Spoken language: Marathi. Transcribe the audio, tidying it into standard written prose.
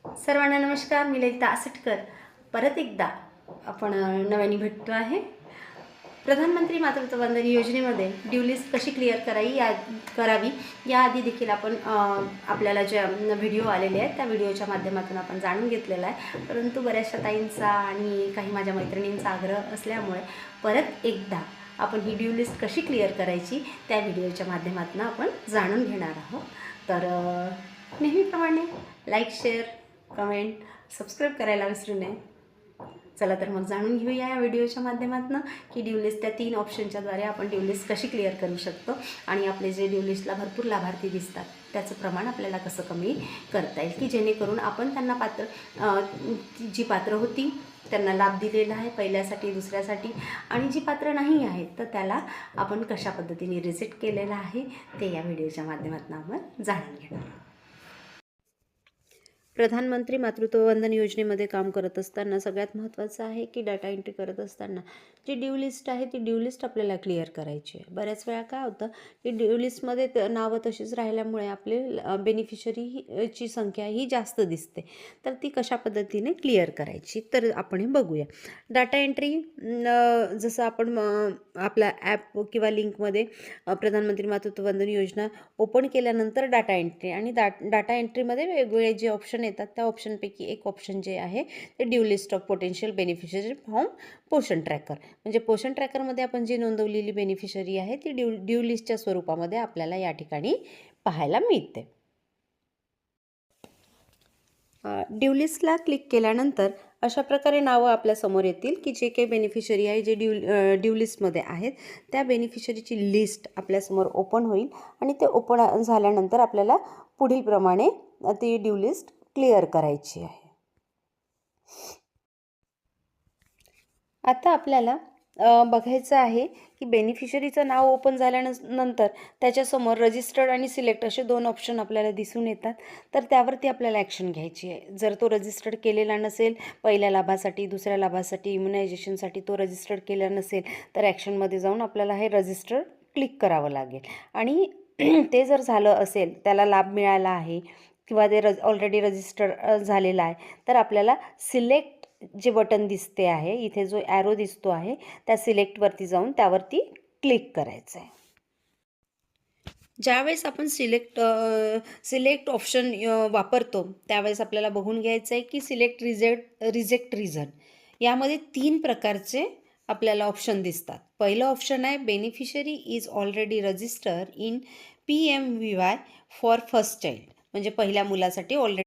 सर्वांना नमस्कार. मी ललिता आसटकर. परत एकदा आपण नव्याने भेटतो आहे. प्रधानमंत्री मातृत्व वंदन योजनेमध्ये ड्यू लिस्ट कशी क्लिअर करावी याआधी देखील आपण आपल्याला ज्या व्हिडिओ आलेले आहेत त्या व्हिडिओच्या माध्यमातून आपण जाणून घेतलेला आहे. परंतु बऱ्याचशा ताईंचा आणि काही माझ्या मैत्रिणींचा आग्रह असल्यामुळे परत एकदा आपण ही ड्यू लिस्ट कशी क्लिअर करायची त्या व्हिडिओच्या माध्यमातून आपण जाणून घेणार आहोत. तर नेहमीप्रमाणे लाईक, शेअर, कमेंट, सबस्क्राईब करायला विसरू नये. चला तर मग जाणून घेऊया या व्हिडिओच्या माध्यमातून की ड्यू लिस्ट त्या 3 ऑप्शनच्याद्वारे आपण ड्यू लिस्ट कशी क्लिअर करू शकतो आणि आपले जे ड्यू लिस्टला भरपूर लाभार्थी दिसतात त्याचं प्रमाण आपल्याला कसं कमी करता येईल, की जेणेकरून आपण त्यांना जी पात्र होती त्यांना लाभ दिलेला आहे पहिल्यासाठी, दुसऱ्यासाठी, आणि जी पात्र नाही आहेत तर त्याला आपण कशा पद्धतीने रिजेक्ट केलेलं आहे ते या व्हिडिओच्या माध्यमातून आपण जाणून घेणार आहोत. प्रधानमंत्री मातृत्व वंदन योजनेमध्ये काम करत असताना सगळ्यात महत्त्वाचं आहे की डाटा एंट्री करत असताना जी ड्यू लिस्ट आहे ती ड्यू लिस्ट आपल्याला क्लिअर करायची आहे. बऱ्याच वेळा काय होतं की ड्यू लिस्टमध्ये नावं तशीच राहिल्यामुळे आपले बेनिफिशरीची संख्या ही जास्त दिसते. तर ती कशा पद्धतीने क्लिअर करायची तर आपण हे बघूया. डाटा एंट्री जसं आपण आपल्या ॲप किंवा लिंकमध्ये प्रधानमंत्री मातृत्व वंदन योजना ओपन केल्यानंतर डाटा एंट्री आणि डाटा एंट्रीमध्ये वेगवेगळे जे ऑप्शन येतात त्या ऑप्शनपैकी एक ऑप्शन जे आहे ते due list of potential beneficiary from पोषण ट्रॅकर. म्हणजे पोषण ट्रॅकरमध्ये आपण जी नोंदवलेली बेनिफिशरी आहे ती ड्यू लिस्टच्या स्वरूपामध्ये आपल्याला या ठिकाणी पाहायला मिळते. ड्यू लिस्टला क्लिक केल्यानंतर अशा प्रकारे नावं आपल्यासमोर येतील की जे काही बेनिफिशरी आहे जे ड्यू लिस्टमध्ये आहेत त्या बेनिफिशरीची लिस्ट आपल्यासमोर ओपन होईल आणि ते ओपन झाल्यानंतर आपल्याला पुढील प्रमाणे ती ड्यू लिस्ट क्लिअर करायची आहे. आता आपल्याला बघायचं आहे की बेनिफिशरीचं नाव ओपन झाल्यानंतर त्याच्यासमोर रजिस्टर्ड आणि सिलेक्ट असे 2 ऑप्शन आपल्याला दिसून येतात. तर त्यावरती आपल्याला ॲक्शन घ्यायची आहे. जर तो रजिस्टर्ड केलेला नसेल, पहिल्या लाभासाठी, दुसऱ्या लाभासाठी, इम्युनायझेशनसाठी तो रजिस्टर्ड केला नसेल तर ॲक्शनमध्ये जाऊन आपल्याला हे रजिस्टर्ड क्लिक करावं लागेल. आणि ते जर झालं असेल, त्याला लाभ मिळाला आहे किंवा ते ऑलरेडी रजिस्टर झालेलं आहे तर आपल्याला सिलेक्ट जे बटन दिसते आहे, इथे जो ॲरो दिसतो आहे त्या सिलेक्टवरती जाऊन त्यावरती क्लिक करायचं आहे. ज्यावेळेस आपण सिलेक्ट ऑप्शन वापरतो त्यावेळेस आपल्याला बघून घ्यायचं आहे की सिलेक्ट रिजेक्ट रिझन यामध्ये 3 प्रकारचे आपल्याला ऑप्शन दिसतात. पहिलं ऑप्शन आहे beneficiary is already register in PMVY for first child, म्हणजे पहिल्या मुलासाठी ऑलरेडी